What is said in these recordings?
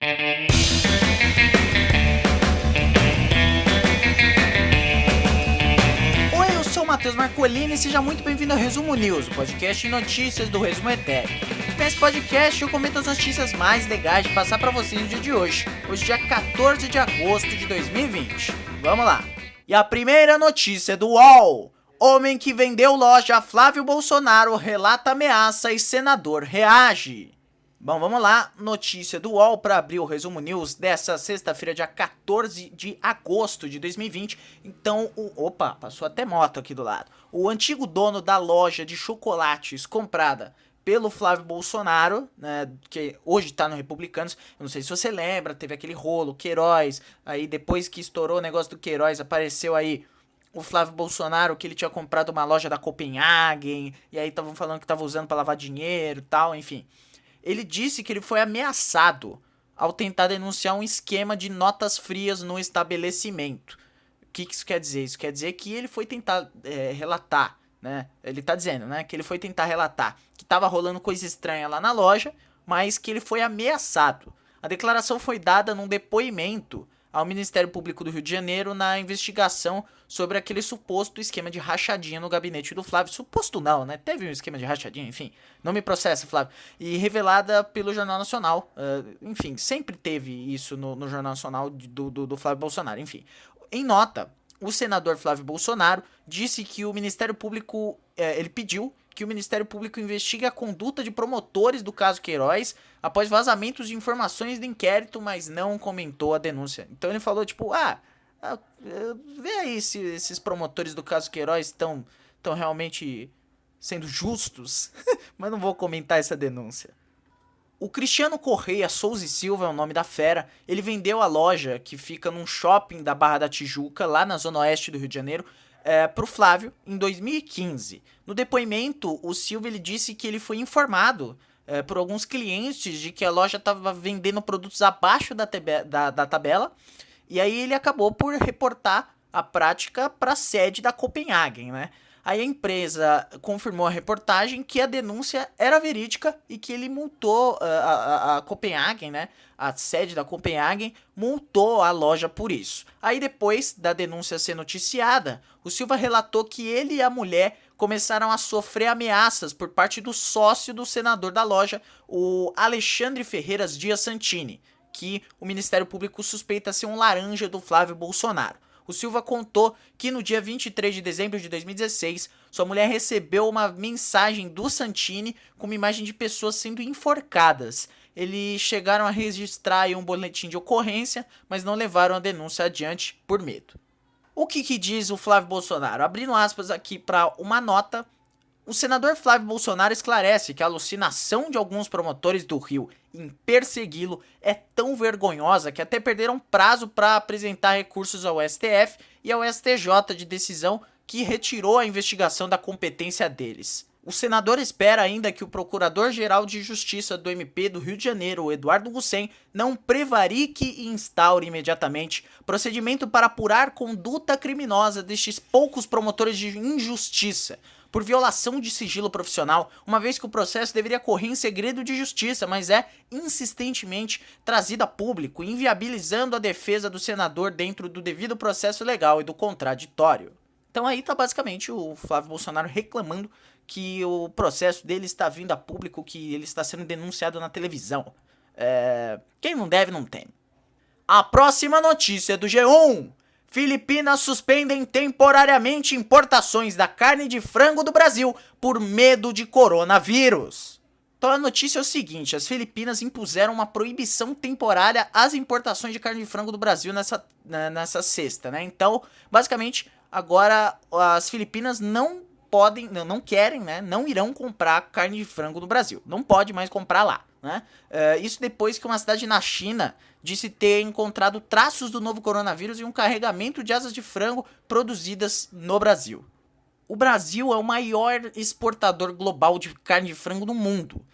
Oi, eu sou o Matheus Marcolini e seja muito bem-vindo ao Resumo News, o podcast de notícias do Resumo ETEC. Nesse podcast eu comento as notícias mais legais de passar pra vocês no dia de hoje, dia 14 de agosto de 2020. Vamos lá! E a primeira notícia é do UOL. Homem que vendeu loja a Flávio Bolsonaro relata ameaça e senador reage. Bom, vamos lá, notícia do UOL para abrir o Resumo News dessa sexta-feira, dia 14 de agosto de 2020. Então, opa, passou até moto aqui do lado. O antigo dono da loja de chocolates comprada pelo Flávio Bolsonaro, né, que hoje tá no Republicanos, eu não sei se você lembra, teve aquele rolo, Queiroz, aí depois que estourou o negócio do Queiroz, apareceu aí o Flávio Bolsonaro, que ele tinha comprado uma loja da Copenhagen, e aí estavam falando que tava usando pra lavar dinheiro e tal, enfim. Ele disse que ele foi ameaçado ao tentar denunciar um esquema de notas frias no estabelecimento. O que isso quer dizer? Isso quer dizer que ele foi tentar relatar, né? Ele tá dizendo, né, que ele foi tentar relatar que tava rolando coisa estranha lá na loja, mas que ele foi ameaçado. A declaração foi dada num depoimento ao Ministério Público do Rio de Janeiro na investigação sobre aquele suposto esquema de rachadinha no gabinete do Flávio. Suposto não, né? Teve um esquema de rachadinha, enfim. Não me processa, Flávio. E revelada pelo Jornal Nacional. Enfim, sempre teve isso no Jornal Nacional do Flávio Bolsonaro. Enfim, em nota, o senador Flávio Bolsonaro disse que o Ministério Público, ele pediu que o Ministério Público investigue a conduta de promotores do caso Queiroz após vazamentos de informações do inquérito, mas não comentou a denúncia. Então ele falou, tipo, vê aí se esses promotores do caso Queiroz estão realmente sendo justos, mas não vou comentar essa denúncia. O Cristiano Correia Souza e Silva é o nome da fera. Ele vendeu a loja que fica num shopping da Barra da Tijuca, lá na zona oeste do Rio de Janeiro, pro Flávio em 2015. No depoimento, o Silva ele disse que ele foi informado por alguns clientes de que a loja estava vendendo produtos abaixo da tabela, e aí ele acabou por reportar a prática para a sede da Copenhagen, né? Aí a empresa confirmou a reportagem que a denúncia era verídica e que ele multou a Copenhagen, né? A sede da Copenhagen multou a loja por isso. Aí depois da denúncia ser noticiada, o Silva relatou que ele e a mulher começaram a sofrer ameaças por parte do sócio do senador da loja, o Alexandre Ferreiras Dias Santini, que o Ministério Público suspeita ser um laranja do Flávio Bolsonaro. O Silva contou que no dia 23 de dezembro de 2016, sua mulher recebeu uma mensagem do Santini com uma imagem de pessoas sendo enforcadas. Eles chegaram a registrar um boletim de ocorrência, mas não levaram a denúncia adiante por medo. O que diz o Flávio Bolsonaro? Abrindo aspas aqui para uma nota, o senador Flávio Bolsonaro esclarece que a alucinação de alguns promotores do Rio em persegui-lo é tão vergonhosa que até perderam prazo para apresentar recursos ao STF e ao STJ de decisão que retirou a investigação da competência deles. O senador espera ainda que o Procurador-Geral de Justiça do MP do Rio de Janeiro, Eduardo Gucem, não prevarique e instaure imediatamente procedimento para apurar conduta criminosa destes poucos promotores de injustiça, por violação de sigilo profissional, uma vez que o processo deveria correr em segredo de justiça, mas é insistentemente trazido a público, inviabilizando a defesa do senador dentro do devido processo legal e do contraditório. Então aí tá basicamente o Flávio Bolsonaro reclamando que o processo dele está vindo a público, que ele está sendo denunciado na televisão. Quem não deve, não tem. A próxima notícia é do G1. Filipinas suspendem temporariamente importações da carne de frango do Brasil por medo de coronavírus. Então a notícia é o seguinte, as Filipinas impuseram uma proibição temporária às importações de carne de frango do Brasil nessa sexta, né? Então, basicamente, agora as Filipinas não querem, né? Não irão comprar carne de frango no Brasil. Não pode mais comprar lá, né? Isso depois que uma cidade na China disse ter encontrado traços do novo coronavírus em um carregamento de asas de frango produzidas no Brasil. O Brasil é o maior exportador global de carne de frango no mundo.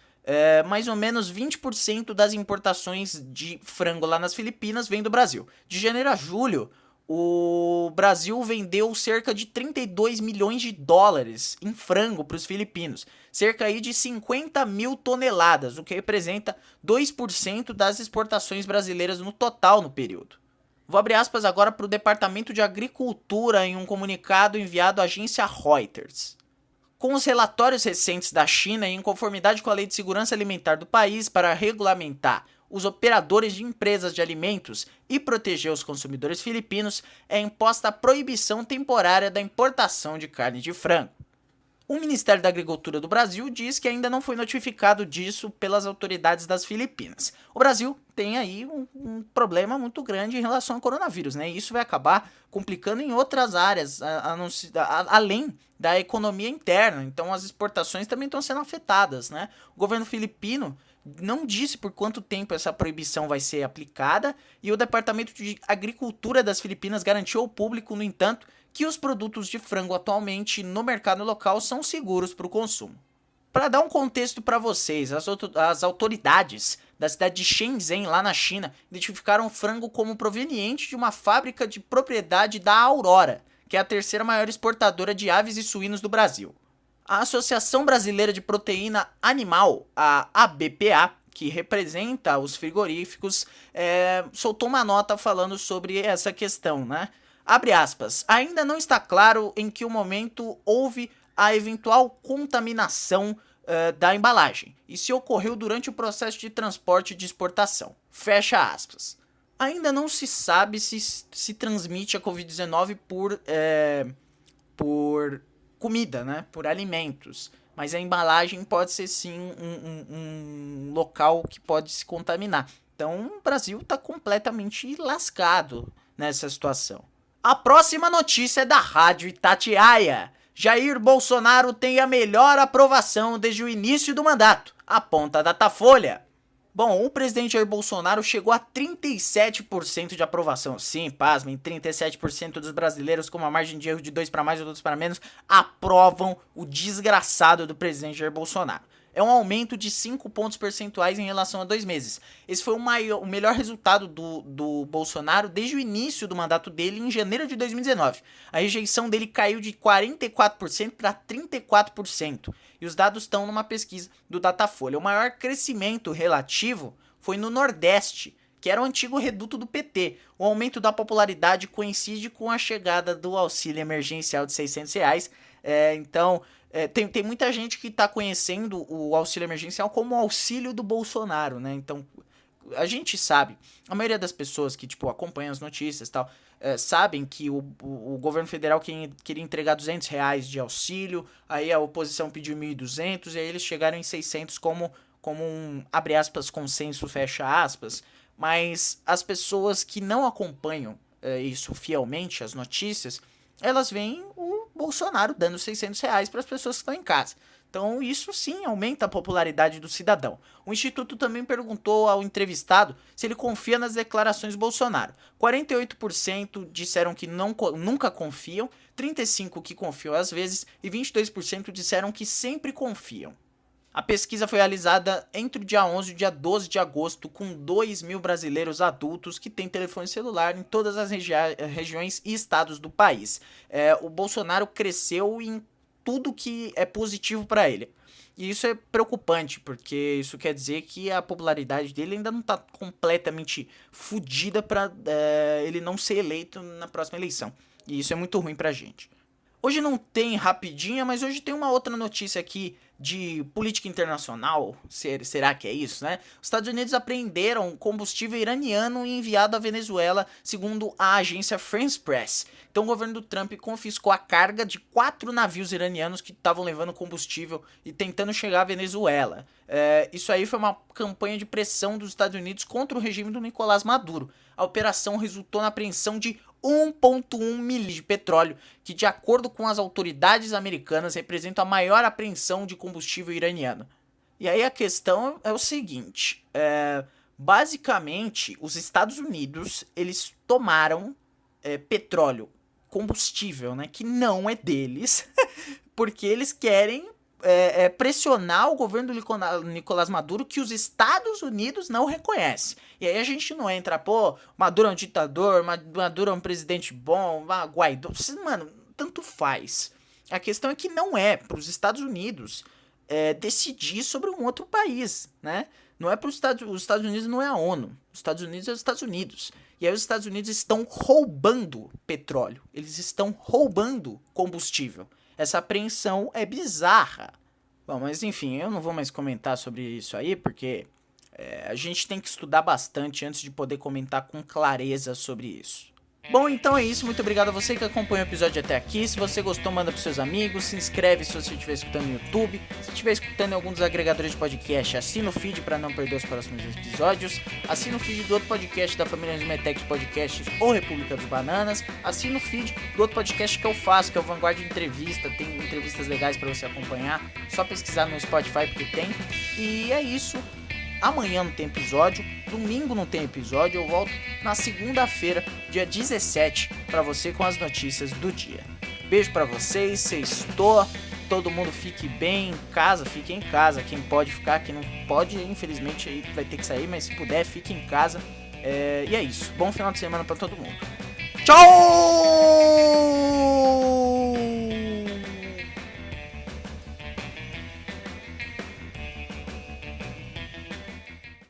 Mais ou menos 20% das importações de frango lá nas Filipinas vem do Brasil. De janeiro a julho, o Brasil vendeu cerca de 32 milhões de dólares em frango para os filipinos, cerca aí de 50 mil toneladas, o que representa 2% das exportações brasileiras no total no período. Vou abrir aspas agora para o Departamento de Agricultura em um comunicado enviado à agência Reuters. Com os relatórios recentes da China e em conformidade com a Lei de Segurança Alimentar do país para regulamentar os operadores de empresas de alimentos e proteger os consumidores filipinos, é imposta a proibição temporária da importação de carne de frango. O Ministério da Agricultura do Brasil diz que ainda não foi notificado disso pelas autoridades das Filipinas. O Brasil tem aí um problema muito grande em relação ao coronavírus, né? E isso vai acabar complicando em outras áreas, além da economia interna. Então as exportações também estão sendo afetadas, né? O governo filipino não disse por quanto tempo essa proibição vai ser aplicada e o Departamento de Agricultura das Filipinas garantiu ao público, no entanto, que os produtos de frango atualmente no mercado local são seguros para o consumo. Para dar um contexto para vocês, as autoridades da cidade de Shenzhen, lá na China, identificaram o frango como proveniente de uma fábrica de propriedade da Aurora, que é a terceira maior exportadora de aves e suínos do Brasil. A Associação Brasileira de Proteína Animal, a ABPA, que representa os frigoríficos, soltou uma nota falando sobre essa questão, né? Abre aspas, ainda não está claro em que momento houve a eventual contaminação da embalagem e se ocorreu durante o processo de transporte e de exportação. Fecha aspas. Ainda não se sabe se transmite a Covid-19 por comida, né? Por alimentos. Mas a embalagem pode ser sim um local que pode se contaminar. Então o Brasil está completamente lascado nessa situação. A próxima notícia é da Rádio Itatiaia. Jair Bolsonaro tem a melhor aprovação desde o início do mandato, aponta a Datafolha. Bom, o presidente Jair Bolsonaro chegou a 37% de aprovação. Sim, pasmem, 37% dos brasileiros, com uma margem de erro de 2 para mais ou 2 para menos, aprovam o desgraçado do presidente Jair Bolsonaro. É um aumento de 5 pontos percentuais em relação a 2 meses. Esse foi o melhor resultado do Bolsonaro desde o início do mandato dele, em janeiro de 2019. A rejeição dele caiu de 44% para 34%. E os dados estão numa pesquisa do Datafolha. O maior crescimento relativo foi no Nordeste, que era o antigo reduto do PT. O aumento da popularidade coincide com a chegada do auxílio emergencial de R$600. Tem muita gente que está conhecendo o auxílio emergencial como o auxílio do Bolsonaro, né? Então, a gente sabe, a maioria das pessoas que, acompanham as notícias e tal, sabem que o governo federal queria entregar R$200 de auxílio, aí a oposição pediu 1.200 e aí eles chegaram em 600 como um, abre aspas, consenso, fecha aspas, mas as pessoas que não acompanham isso fielmente, as notícias, elas veem o Bolsonaro dando R$600 para as pessoas que estão em casa. Então isso sim aumenta a popularidade do cidadão. O Instituto também perguntou ao entrevistado se ele confia nas declarações do Bolsonaro. 48% disseram que nunca confiam, 35% que confiam às vezes e 22% disseram que sempre confiam. A pesquisa foi realizada entre o dia 11 e o dia 12 de agosto com 2.000 brasileiros adultos que têm telefone celular em todas as regiões e estados do país. O Bolsonaro cresceu em tudo que é positivo para ele. E isso é preocupante, porque isso quer dizer que a popularidade dele ainda não está completamente fodida para ele não ser eleito na próxima eleição. E isso é muito ruim pra gente. Hoje não tem rapidinha, mas hoje tem uma outra notícia aqui de política internacional. Será que é isso, né? Os Estados Unidos apreenderam combustível iraniano enviado à Venezuela, segundo a agência France Press. Então o governo do Trump confiscou a carga de 4 navios iranianos que estavam levando combustível e tentando chegar à Venezuela. Isso aí foi uma campanha de pressão dos Estados Unidos contra o regime do Nicolás Maduro. A operação resultou na apreensão de 1,1 milhão de petróleo, que de acordo com as autoridades americanas representa a maior apreensão de combustível iraniano. E aí a questão é o seguinte, basicamente os Estados Unidos eles tomaram petróleo, combustível, né, que não é deles, porque eles querem pressionar o governo do Nicolás Maduro, que os Estados Unidos não reconhecem. E aí a gente não entra, pô, Maduro é um ditador, Maduro é um presidente bom, Guaidó, mano, tanto faz. A questão é que não é para os Estados Unidos decidir sobre um outro país, né? Não é para os Estados Unidos, não é a ONU. Os Estados Unidos é os Estados Unidos. E aí os Estados Unidos estão roubando petróleo. Eles estão roubando combustível. Essa apreensão é bizarra. Bom, mas enfim, eu não vou mais comentar sobre isso aí, porque a gente tem que estudar bastante antes de poder comentar com clareza sobre isso. Bom, então é isso. Muito obrigado a você que acompanhou o episódio até aqui. Se você gostou, manda pros seus amigos. Se inscreve se você estiver escutando no YouTube. Se estiver escutando em algum dos agregadores de podcast, assina o feed para não perder os próximos episódios. Assina o feed do outro podcast da família Resumetec Podcasts ou República dos Bananas. Assina o feed do outro podcast que eu faço, que é o Vanguarda Entrevista. Tem entrevistas legais para você acompanhar. Só pesquisar no Spotify porque tem. E é isso. Amanhã não tem episódio, domingo não tem episódio, eu volto na segunda-feira, dia 17, pra você com as notícias do dia. Beijo pra vocês, sextou, todo mundo fique bem em casa, fique em casa, quem pode ficar, quem não pode, infelizmente aí vai ter que sair, mas se puder, fique em casa. E é isso, bom final de semana pra todo mundo. Tchau!